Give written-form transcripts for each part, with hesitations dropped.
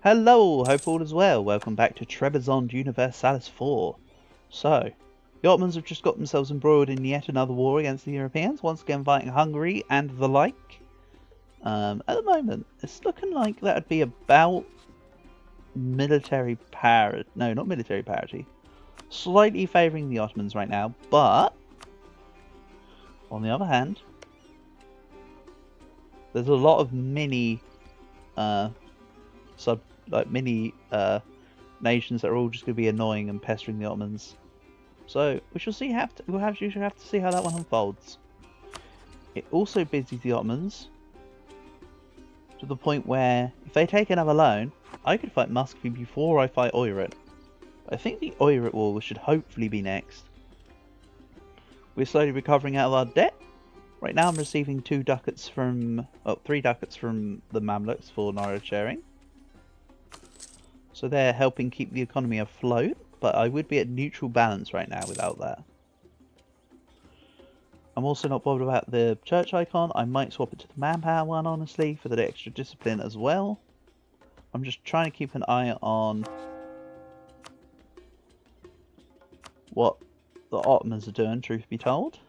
Hello, hope all is well. Welcome back to Trebizond Universalis 4. So, the Ottomans have just got themselves embroiled in yet another war against the Europeans, once again fighting Hungary and the like. At the moment, it's looking like that would be about military parity. No, not military parity. Slightly favouring the Ottomans right now, but on the other hand, there's a lot of mini nations that are all just going to be annoying and pestering the Ottomans. So we shall see. We'll have to see how that one unfolds. It also busies the Ottomans to the point where if they take another loan, I could fight Muscovy before I fight Oirat. I think the Oirat war should hopefully be next. We're slowly recovering out of our debt. Right now I'm receiving 3 ducats from the Mamluks for knowledge sharing. So they're helping keep the economy afloat, but I would be at neutral balance right now without that. I'm also not bothered about the church icon. I might swap it to the manpower one, honestly, for the extra discipline as well. I'm just trying to keep an eye on what the Ottomans are doing, truth be told.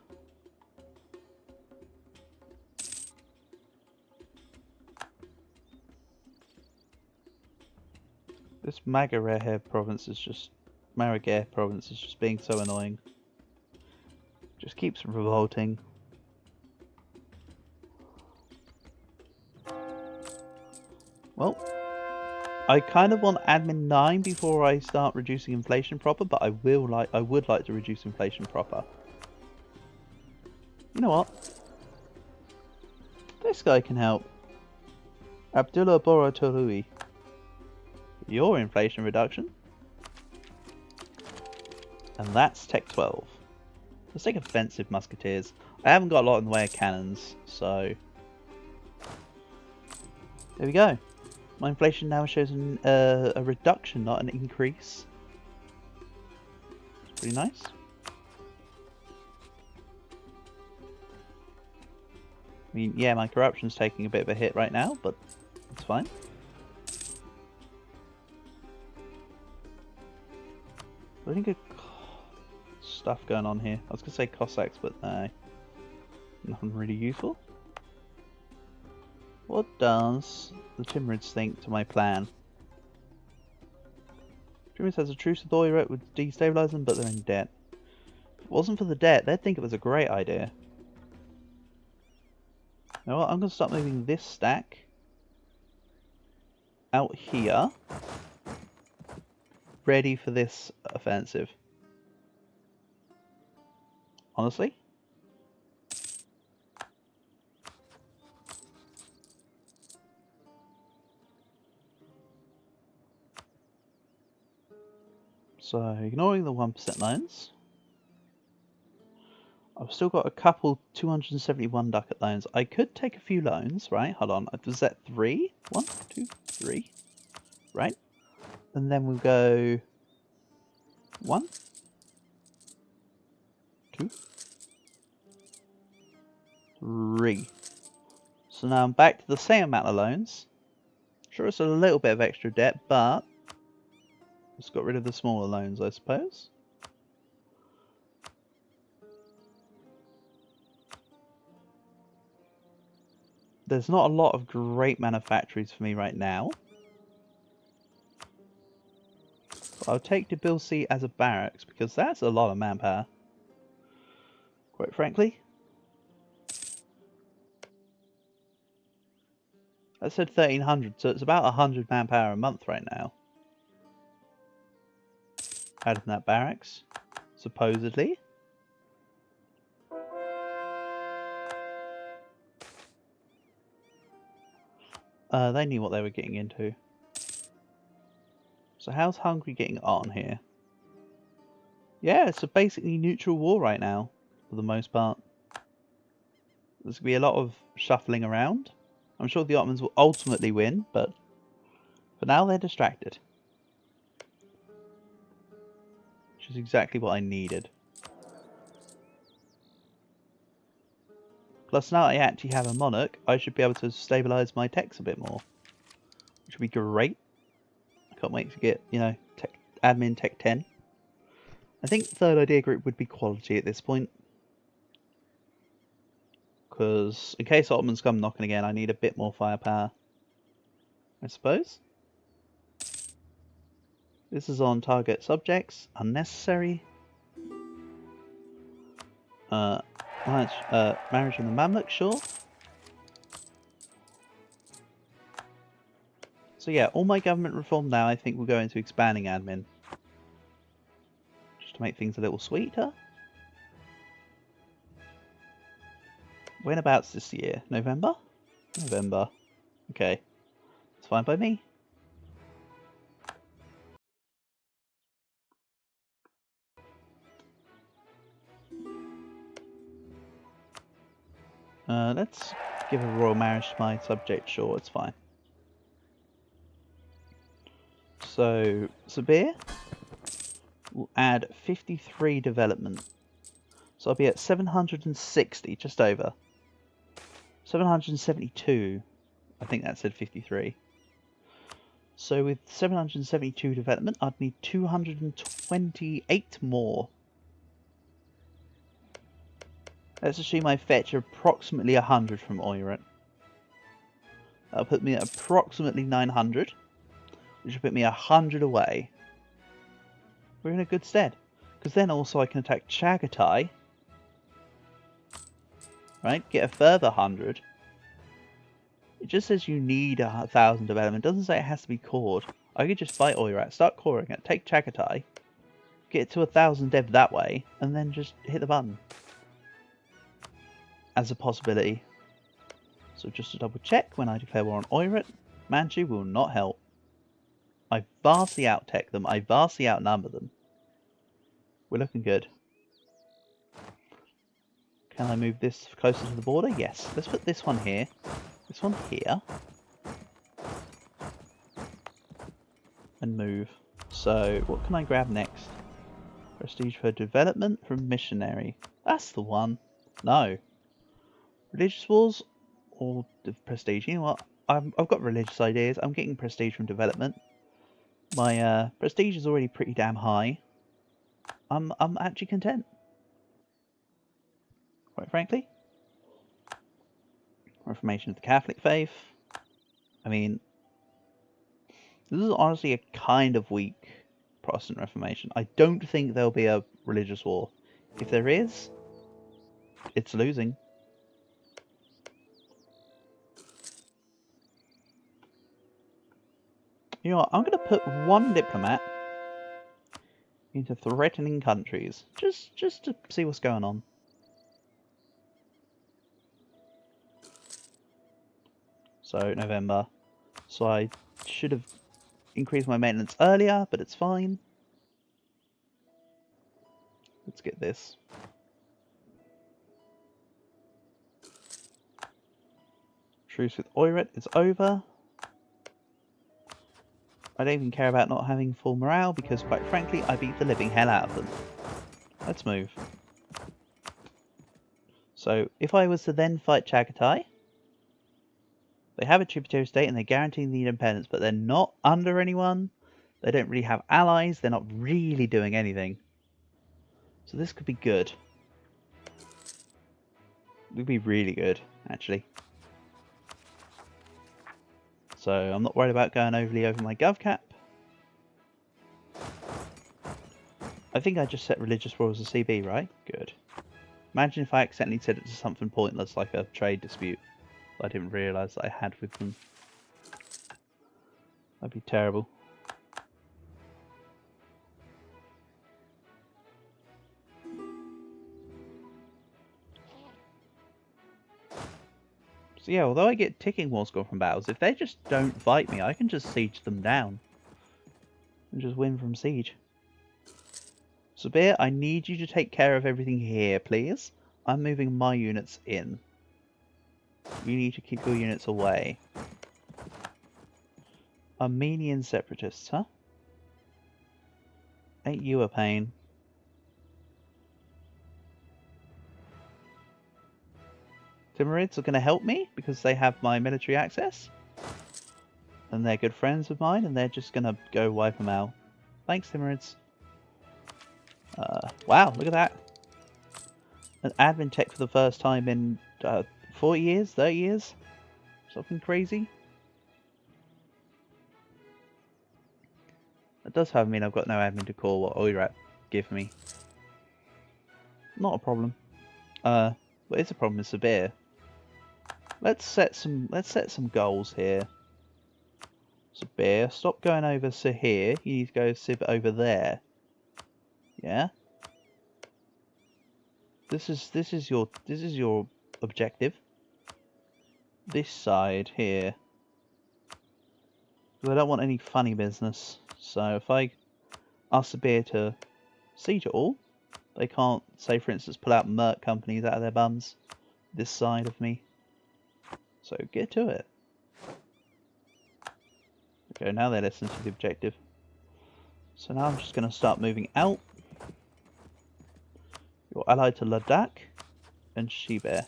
This Marageh province is just being so annoying. Just keeps revolting. Well, I kind of want admin 9 before I start reducing inflation proper, but I would like to reduce inflation proper. You know what? This guy can help. Abdullah Boratolui. Your inflation reduction. And that's Tech 12. Let's take offensive musketeers. I haven't got a lot in the way of cannons, so there we go. My inflation now shows a reduction, not an increase. It's pretty nice. I mean, yeah, my corruption's taking a bit of a hit right now, but it's fine. I think good stuff going on here. I was going to say Cossacks, but no. Nothing really useful. What does the Timurids think to my plan? Timurids has a truce with Oirat, would destabilise them, but they're in debt. If it wasn't for the debt, they'd think it was a great idea. You know what? I'm going to start moving this stack out here, ready for this offensive. Honestly. So, ignoring the 1% loans, I've still got a couple 271 ducat loans. I could take a few loans, right? Hold on. Was that 3? 1, 2, 3. Right? And then we'll go 1, 2, 3. So now I'm back to the same amount of loans. Sure, it's a little bit of extra debt, but just got rid of the smaller loans, I suppose. There's not a lot of great manufactories for me right now. But I'll take Tbilisi as a barracks because that's a lot of manpower. Quite frankly. I said 1300, so it's about 100 manpower a month right now. Out of that barracks, supposedly. They knew what they were getting into. So how's Hungary getting on here? Yeah, it's a basically neutral war right now, for the most part. There's going to be a lot of shuffling around. I'm sure the Ottomans will ultimately win, but for now they're distracted. Which is exactly what I needed. Plus now I actually have a monarch, I should be able to stabilise my techs a bit more. Which would be great. Can't wait to get, you know, admin tech 10. I think third idea group would be quality at this point. Because in case Ottomans come knocking again, I need a bit more firepower. I suppose. This is on target subjects. Unnecessary. Marriage in the Mamluk, sure. So yeah, all my government reform now I think will go into expanding admin. Just to make things a little sweeter. Whenabouts this year? November? November. Okay. It's fine by me. Let's give a royal marriage to my subject, sure, it's fine. So, Sabir will add 53 development. So I'll be at 760, just over. 772. I think that said 53. So with 772 development, I'd need 228 more. Let's assume I fetch approximately 100 from Oirat. That'll put me at approximately 900, which will put me 100 away. We're in a good stead. Because then also I can attack Chagai. Right? Get a further 100. It just says you need 1,000 development. It doesn't say it has to be cored. I could just fight Oirat, start coring it, take Chagai, get it to 1,000 dev that way, and then just hit the button. As a possibility. So just to double check, when I declare war on Oirat, Manchu will not help. I vastly out-tech them, I vastly outnumber them. We're looking good. Can I move this closer to the border? Yes. Let's put this one here. This one here. And move. So, what can I grab next? Prestige for development from missionary. That's the one. No. Religious wars or prestige? You know what? I've got religious ideas. I'm getting prestige from development. My prestige is already pretty damn high. I'm actually content. Quite frankly. Reformation of the Catholic faith. I mean, this is honestly a kind of weak Protestant Reformation. I don't think there'll be a religious war. If there is, it's losing. You know what? I'm going to put one diplomat into threatening countries. Just to see what's going on. So, November. So I should have increased my maintenance earlier, but it's fine. Let's get this. Truce with Oirat is over. I don't even care about not having full morale because, quite frankly, I beat the living hell out of them. Let's move. So, if I was to then fight Chagai, they have a tributary state and they're guaranteeing the independence, but they're not under anyone. They don't really have allies. They're not really doing anything. So this could be good. It would be really good, actually. So I'm not worried about going overly over my gov cap. I think I just set religious war as a CB, right? Good. Imagine if I accidentally set it to something pointless like a trade dispute that I didn't realise that I had with them. That'd be terrible. So yeah, although I get ticking war score from battles, if they just don't fight me, I can just siege them down. And just win from siege. Sabir, I need you to take care of everything here, please. I'm moving my units in. You need to keep your units away. Armenian separatists, huh? Ain't you a pain? Timurids are going to help me because they have my military access. and they're good friends of mine, and they're just gonna go wipe them out. Thanks, Timurids. Wow, look at that. An admin tech for the first time in 40 years, 30 years? Something crazy. That does have mean I've got no admin to call what Oirat give me. Not a problem. But it's a problem with Sabir. Let's set some goals here. Sabir, stop going over to here. You need to go sit over there. Yeah? This is your objective. This side here. I don't want any funny business. So if I ask Sabir to siege it all, they can't, say for instance, pull out merc companies out of their bums this side of me. So get to it. Okay, now they're listening to the objective. So now I'm just going to start moving out. You're allied to Ladakh and Shiber.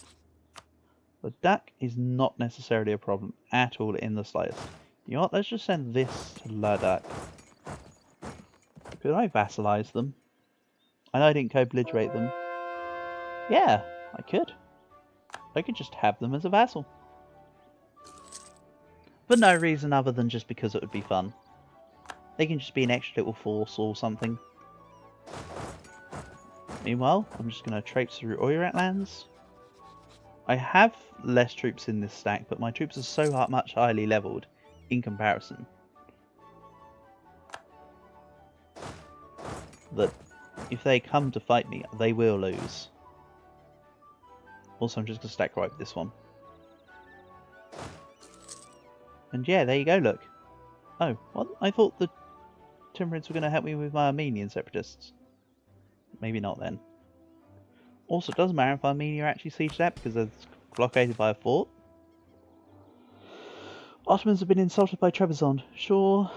Ladakh is not necessarily a problem at all in the slightest. You know what, let's just send this to Ladakh. Could I vassalize them? I know I didn't co-belligerate them. Yeah, I could. I could just have them as a vassal. For no reason other than just because it would be fun. They can just be an extra little force or something. Meanwhile, I'm just going to traipse through Oirat lands. I have less troops in this stack, but my troops are so much highly leveled in comparison that if they come to fight me, they will lose. Also, I'm just going to stack right with this one. And yeah, there you go, look. Oh, what? I thought the Timurids were going to help me with my Armenian separatists. Maybe not then. Also, it doesn't matter if Armenia are actually sieged out because they're blockaded by a fort. Ottomans have been insulted by Trebizond. Sure,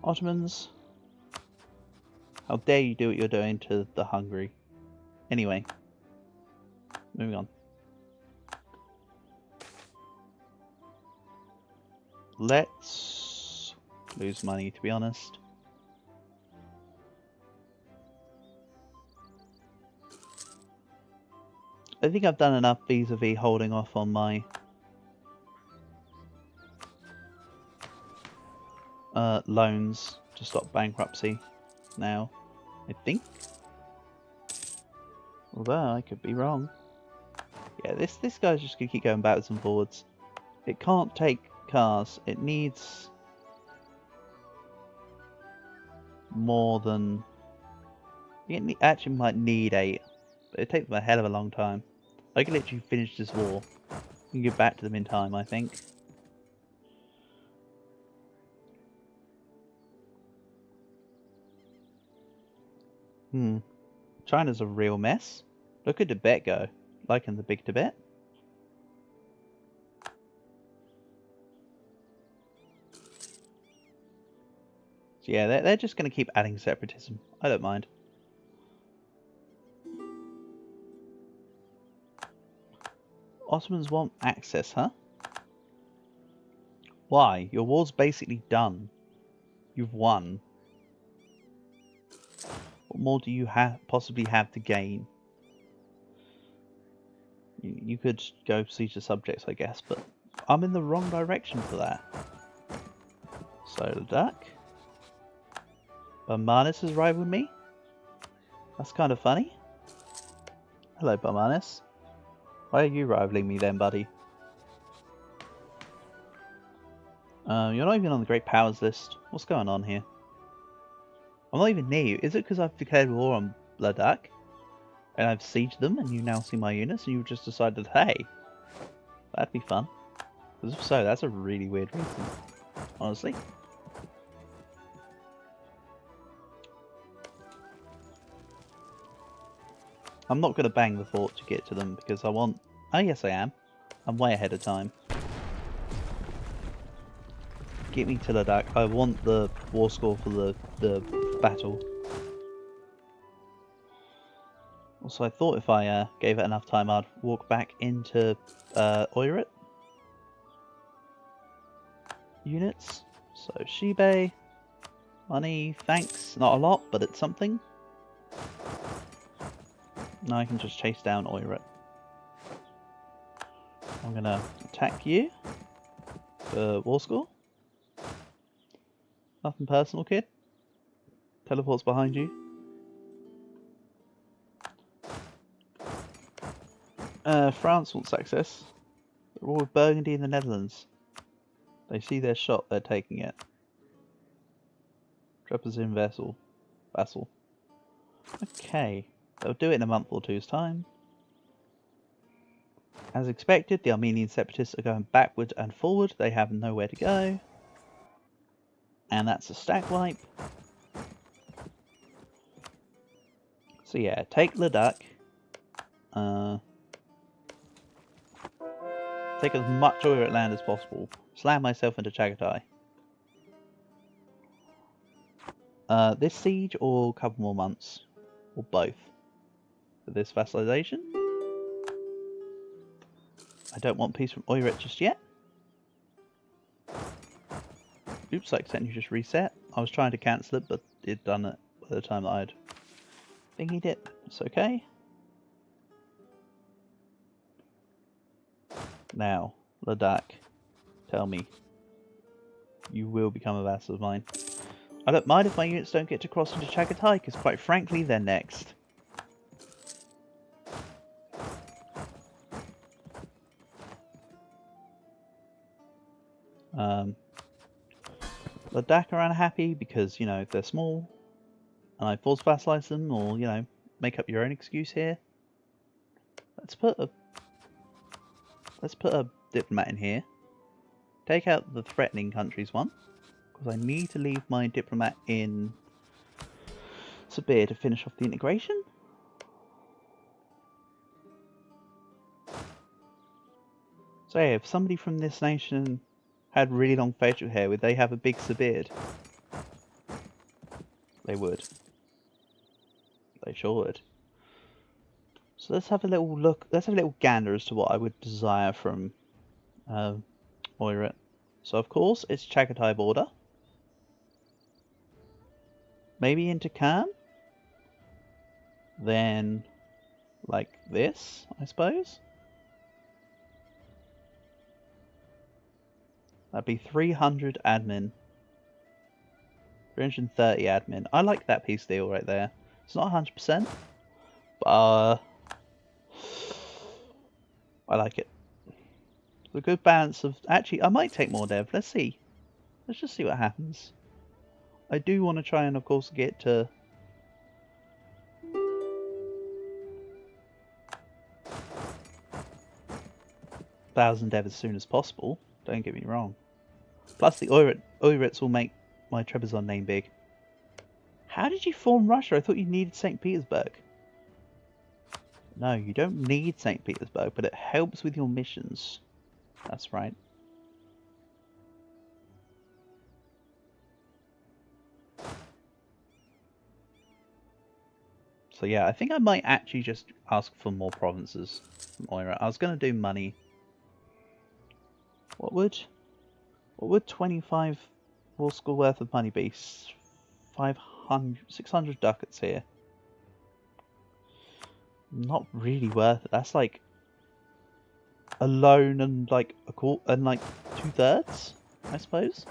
Ottomans. How dare you do what you're doing to the Hungary. Anyway, moving on. Let's lose money, to be honest. I think I've done enough vis-a-vis holding off on my loans to stop bankruptcy now, I think. Although I could be wrong. Yeah, this guy's just gonna keep going backwards and forwards. It can't take cars. It needs more than. It actually might need 8, but it takes them a hell of a long time. I can literally finish this war and get back to them in time, I think. China's a real mess. Look at Tibet go. Like in the big Tibet. So yeah, they're just going to keep adding separatism. I don't mind. Ottomans want access, huh? Why? Your war's basically done. You've won. What more do you possibly have to gain? You could go siege the subjects, I guess, but I'm in the wrong direction for that. So, Ladakh. Barmanis has rivaled me? That's kind of funny. Hello, Barmanis. Why are you rivaling me then, buddy? You're not even on the Great Powers list. What's going on here? I'm not even near you. Is it because I've declared war on Ladakh? And I've sieged them and you now see my units and you've just decided, hey, that'd be fun. Because if so, that's a really weird reason. Honestly. I'm not going to bang the fort to get to them because I want... Oh yes I am. I'm way ahead of time. Get me to Ladakh. I want the war score for the battle. Also, I thought if I gave it enough time, I'd walk back into Oirat. units. So Shibe, money, thanks. Not a lot, but it's something. Now I can just chase down Oirat. I'm gonna attack you for war score. Nothing personal, kid. Teleports behind you. France wants access. They're all with Burgundy in the Netherlands. They see their shot, they're taking it. Trebizond vassal. Okay, they'll do it in a month or two's time. As expected, the Armenian separatists are going backward and forward. They have nowhere to go. And that's a stack wipe. So yeah, take Ladakh. Take as much Oirat land as possible. Slam myself into Chagai. This siege or a couple more months? Or both? For this vassalization? I don't want peace from Oirat just yet. Oops, I accidentally just reset. I was trying to cancel it, but it'd done it by the time that I'd thingied it. It's okay. Now, Ladakh, tell me. You will become a vassal of mine. I don't mind if my units don't get to cross into Chagai, because quite frankly, they're next. Ladakh are unhappy because, you know, they're small, and I force vassalize them, or, you know, make up your own excuse here. Let's put a diplomat in here. Take out the threatening countries one, because I need to leave my diplomat in Sibir to finish off the integration. So yeah, if somebody from this nation had really long facial hair, would they have a big beard? They would. They sure would. So let's have a little look. Let's have a little gander as to what I would desire from Oirat. So of course it's Chagai border. Maybe into Khan. Then like this, I suppose. That'd be 300 admin. 330 admin. I like that peace deal right there. It's not 100%, but I like it. It's a good balance of... Actually, I might take more dev. Let's see. Let's just see what happens. I do want to try and, of course, get to... 1,000 dev as soon as possible. Don't get me wrong. Plus the Oirats will make my Trebizond name big. How did you form Russia? I thought you needed St. Petersburg. No, you don't need St. Petersburg, but it helps with your missions. That's right. So yeah, I think I might actually just ask for more provinces from Oirat. I was going to do money. What would 25 war school worth of money be? 600 ducats here. Not really worth it. That's like a loan and like a quarter and like 2/3, I suppose.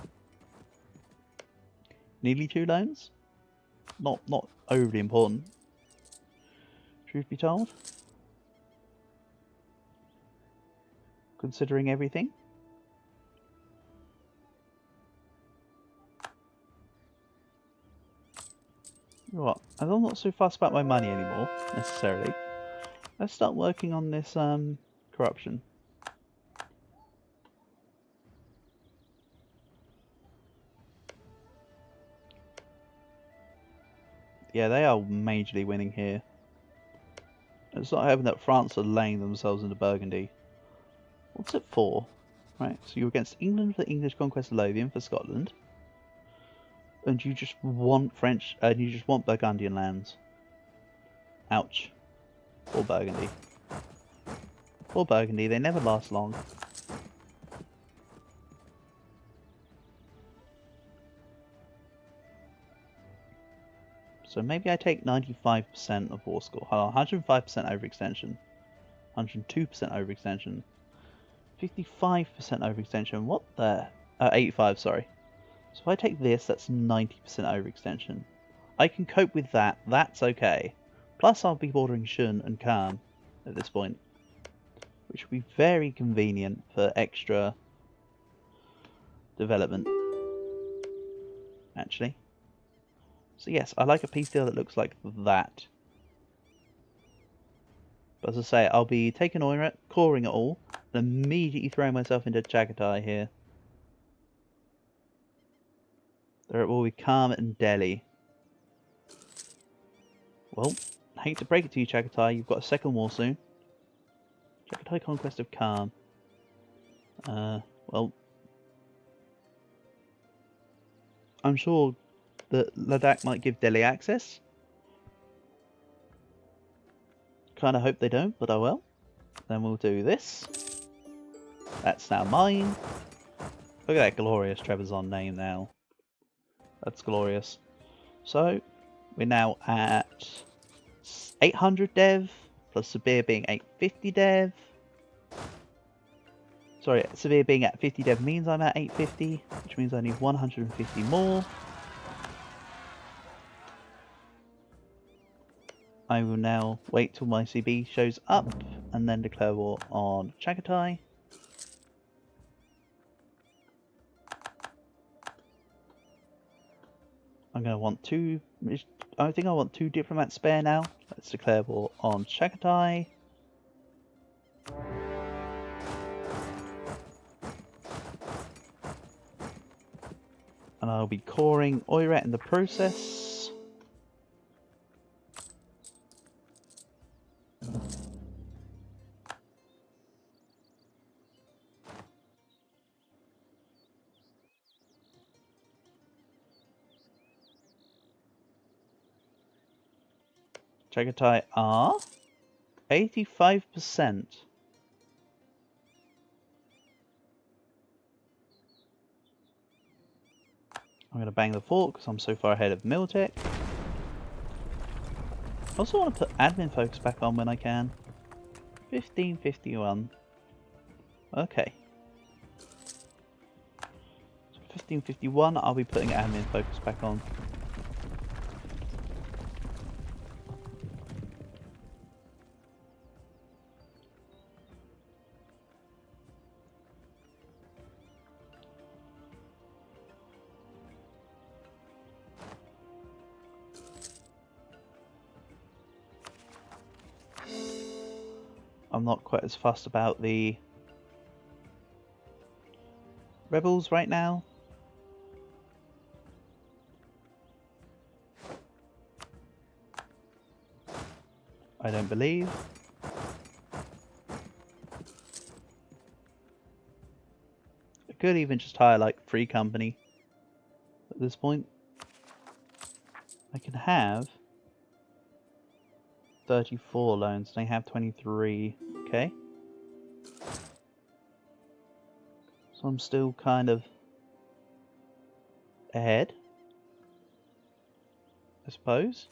Nearly 2 loans. Not overly important. Truth be told. Considering everything. You know what? I'm not so fussed about my money anymore, necessarily. Let's start working on this corruption. Yeah, they are majorly winning here. It's not having that France are laying themselves into Burgundy. What's it for? Right, so you're against England for the English conquest of Lothian for Scotland. And you just want French, and you just want Burgundian lands. Ouch. Poor Burgundy. Poor Burgundy, they never last long. So maybe I take 95% of war score. 105% overextension. 102% overextension. 55% overextension. What the? 85, sorry. So if I take this, that's 90% overextension. I can cope with that. That's okay. Plus, I'll be bordering Shun and Khan at this point, which will be very convenient for extra development, actually. So yes, I like a peace deal that looks like that. But as I say, I'll be taking Oirat, coring it all, and immediately throwing myself into Chagai here. There will be Kham and Delhi. Well, I hate to break it to you, Chagai, you've got a second war soon. Chagai conquest of Kham. Well, I'm sure that Ladakh might give Delhi access. Kind of hope they don't, but oh well. Then we'll do this. That's now mine. Look at that glorious Trebizond name now. That's glorious. So, we're now at 800 dev, plus Sabir being 850 dev. Sorry, Sabir being at 50 dev means I'm at 850, which means I need 150 more. I will now wait till my CB shows up, and then declare war on Chagai. I'm going to want two. I think I want 2 diplomats spare now. Let's declare war on Chagai. And I'll be coring Oirat in the process. Chagai are 85%. I'm going to bang the fort because I'm so far ahead of Miltech. I also want to put admin focus back on when I can. 1551. Okay. So 1551, I'll be putting admin focus back on. I'm not quite as fussed about the rebels right now. I don't believe. I could even just hire like free company at this point. I can have 34 loans and I have 23. Okay. So I'm still kind of ahead, I suppose.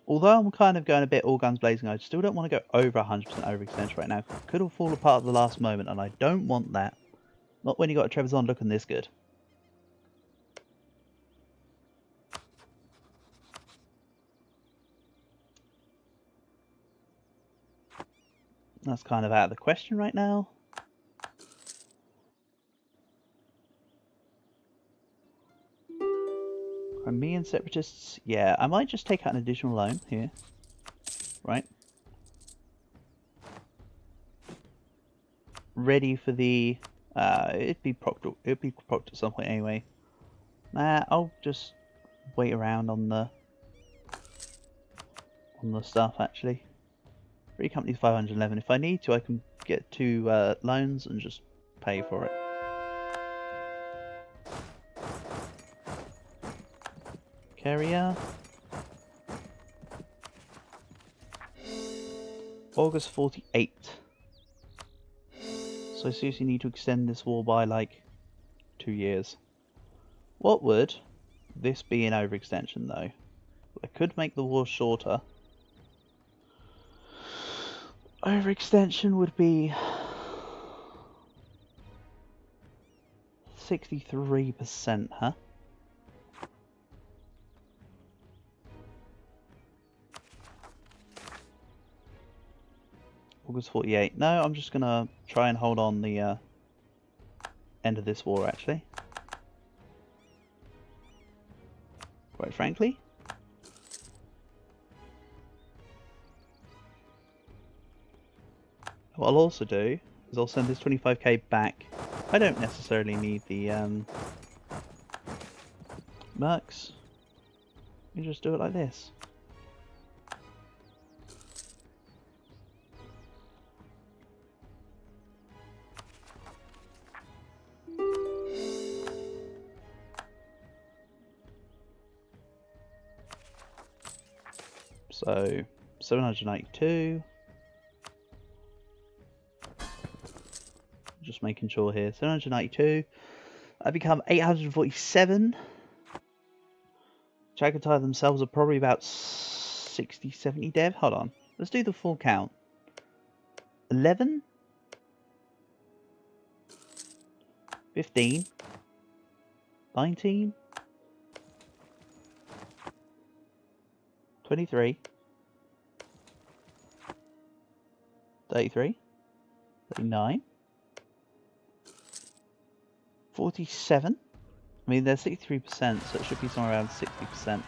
Although I'm kind of going a bit all guns blazing, I still don't want to go over 100% overextension right now. Could all fall apart at the last moment, and I don't want that. Not when you got a Trebizond looking this good. That's kind of out of the question right now. Crimean separatists, yeah, I might just take out an additional loan here. Right. Ready for the it'd be propped at some point anyway. Nah, I'll just wait around on the stuff actually. Free company's 511. If I need to, I can get 2 loans and just pay for it. Carrier. August 48. So I seriously need to extend this war by like 2 years. What would this be an overextension though. I could make the war shorter. Overextension would be 63%, huh? August 48. No, I'm just gonna try and hold on the end of this war actually. Quite frankly. What I'll also do is I'll send this 25k back. I don't necessarily need the mercs. You just do it like this. So 792. Just making sure here. 792. I become 847. Chagai themselves are probably about 60, 70 dev. Hold on. Let's do the full count. 11. 15. 19. 23. 33. 39. 47. I mean, they're 63%, so it should be somewhere around 60%.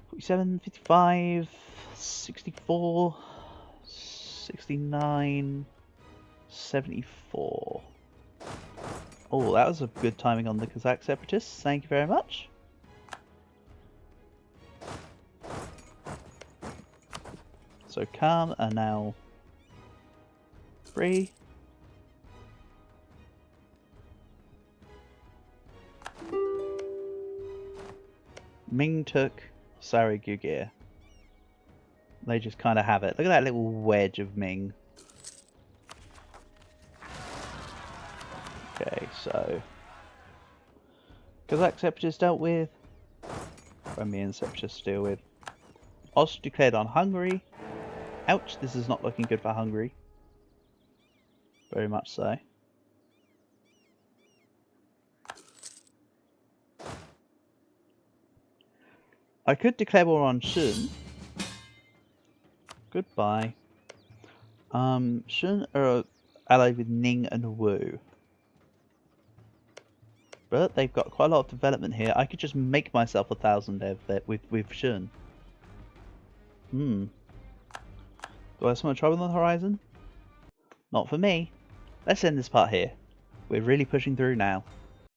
47, 55, 64, 69, 74. Oh, that was a good timing on the Kazakh separatists. Thank you very much. So Khan are now free. Ming took Sarigugir. They just kind of have it. Look at that little wedge of Ming. Okay, so Kazakh separatists dealt with. Crimean separatists deal with. Ost declared on Hungary. Ouch, this is not looking good for Hungary. Very much so. I could declare war on Shun. Goodbye. Shun are allied with Ning and Wu. But they've got quite a lot of development here. I could just make myself 1,000 dev with Shun. Do I have some trouble on the horizon? Not for me. Let's end this part here. We're really pushing through now.